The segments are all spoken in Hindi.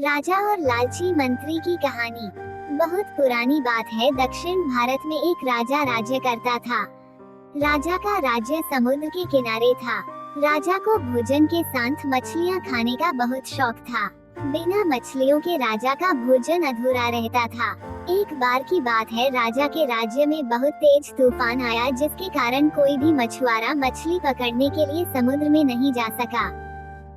राजा और लालची मंत्री की कहानी। बहुत पुरानी बात है। दक्षिण भारत में एक राजा राज्य करता था। राजा का राज्य समुद्र के किनारे था। राजा को भोजन के साथ मछलियाँ खाने का बहुत शौक था। बिना मछलियों के राजा का भोजन अधूरा रहता था। एक बार की बात है, राजा के राज्य में बहुत तेज तूफान आया, जिसके कारण कोई भी मछुआरा मछली पकड़ने के लिए समुद्र में नहीं जा सका।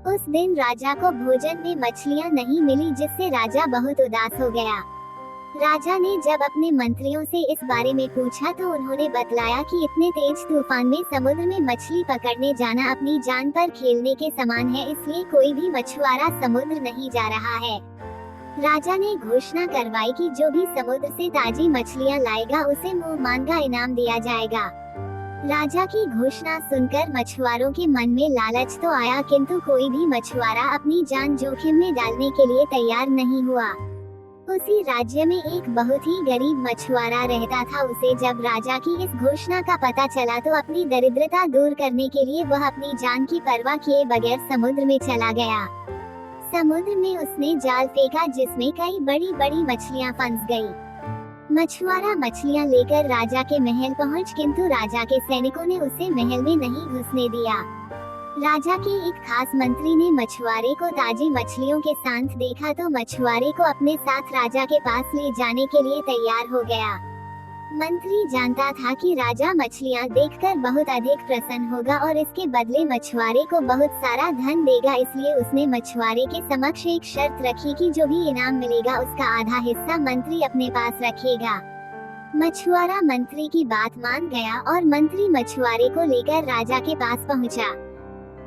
उस दिन राजा को भोजन में मछलियाँ नहीं मिली, जिससे राजा बहुत उदास हो गया। राजा ने जब अपने मंत्रियों से इस बारे में पूछा तो उन्होंने बतलाया कि इतने तेज तूफान में समुद्र में मछली पकड़ने जाना अपनी जान पर खेलने के समान है, इसलिए कोई भी मछुआरा समुद्र नहीं जा रहा है। राजा ने घोषणा करवाई कि जो भी समुद्र से ताजी मछलियाँ लाएगा उसे मुंह मांगा इनाम दिया जाएगा। राजा की घोषणा सुनकर मछुआरों के मन में लालच तो आया, किंतु कोई भी मछुआरा अपनी जान जोखिम में डालने के लिए तैयार नहीं हुआ। उसी राज्य में एक बहुत ही गरीब मछुआरा रहता था। उसे जब राजा की इस घोषणा का पता चला तो अपनी दरिद्रता दूर करने के लिए वह अपनी जान की परवाह किए बगैर समुद्र में चला गया। समुद्र में उसने जाल फेंका, जिसमें कई बड़ी बड़ी मछलियाँ फंस गयी। मछुआरा मछलियाँ लेकर राजा के महल पहुँच, किंतु राजा के सैनिकों ने उसे महल में नहीं घुसने दिया। राजा के एक खास मंत्री ने मछुआरे को ताजी मछलियों के साथ देखा तो मछुआरे को अपने साथ राजा के पास ले जाने के लिए तैयार हो गया। मंत्री जानता था कि राजा मछलियाँ देखकर बहुत अधिक प्रसन्न होगा और इसके बदले मछुआरे को बहुत सारा धन देगा, इसलिए उसने मछुआरे के समक्ष एक शर्त रखी कि जो भी इनाम मिलेगा उसका आधा हिस्सा मंत्री अपने पास रखेगा। मछुआरा मंत्री की बात मान गया और मंत्री मछुआरे को लेकर राजा के पास पहुंचा।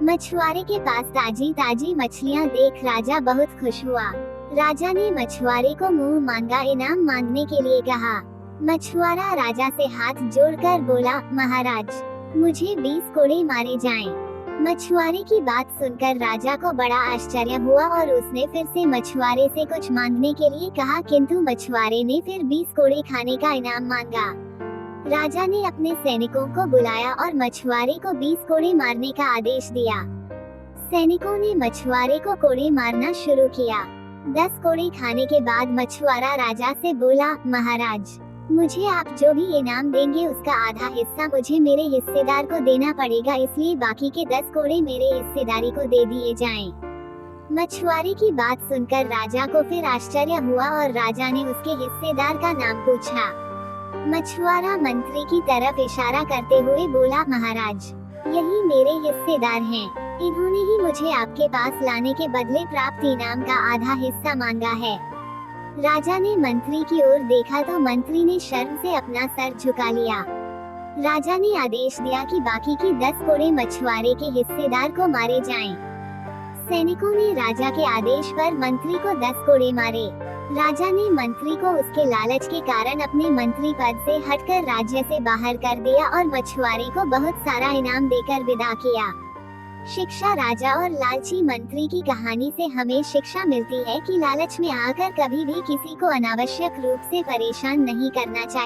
मछुआरे के पास ताजी ताजी मछलियाँ देख राजा बहुत खुश हुआ। राजा ने मछुआरे को मुंह मांगा इनाम मांगने के लिए कहा। मछुआरा राजा से हाथ जोड़कर बोला, महाराज, मुझे 20 कोड़े मारे जाएं। मछुआरे की बात सुनकर राजा को बड़ा आश्चर्य हुआ और उसने फिर से मछुआरे से कुछ मांगने के लिए कहा, किंतु मछुआरे ने फिर 20 कोड़े खाने का इनाम मांगा। राजा ने अपने सैनिकों को बुलाया और मछुआरे को 20 कोड़े मारने का आदेश दिया। सैनिकों ने मछुआरे को कोड़े मारना शुरू किया। 10 कोड़े खाने के बाद मछुआरा राजा से बोला, महाराज, मुझे आप जो भी इनाम देंगे उसका आधा हिस्सा मुझे मेरे हिस्सेदार को देना पड़ेगा, इसलिए बाकी के 10 कोड़े मेरे हिस्सेदारी को दे दिए जाएं। मछुआरे की बात सुनकर राजा को फिर आश्चर्य हुआ और राजा ने उसके हिस्सेदार का नाम पूछा। मछुआरा मंत्री की तरफ इशारा करते हुए बोला, महाराज, यही मेरे हिस्सेदार हैं। इन्होंने ही मुझे आपके पास लाने के बदले प्राप्त इनाम का आधा हिस्सा मांगा है। राजा ने मंत्री की ओर देखा तो मंत्री ने शर्म से अपना सर झुका लिया। राजा ने आदेश दिया कि बाकी की 10 कोड़े मछुआरे के हिस्सेदार को मारे जाएं। सैनिकों ने राजा के आदेश पर मंत्री को 10 कोड़े मारे। राजा ने मंत्री को उसके लालच के कारण अपने मंत्री पद से हटकर राज्य से बाहर कर दिया और मछुआरे को बहुत सारा इनाम देकर विदा किया। शिक्षा। राजा और लालची मंत्री की कहानी से हमें शिक्षा मिलती है कि लालच में आकर कभी भी किसी को अनावश्यक रूप से परेशान नहीं करना चाहिए।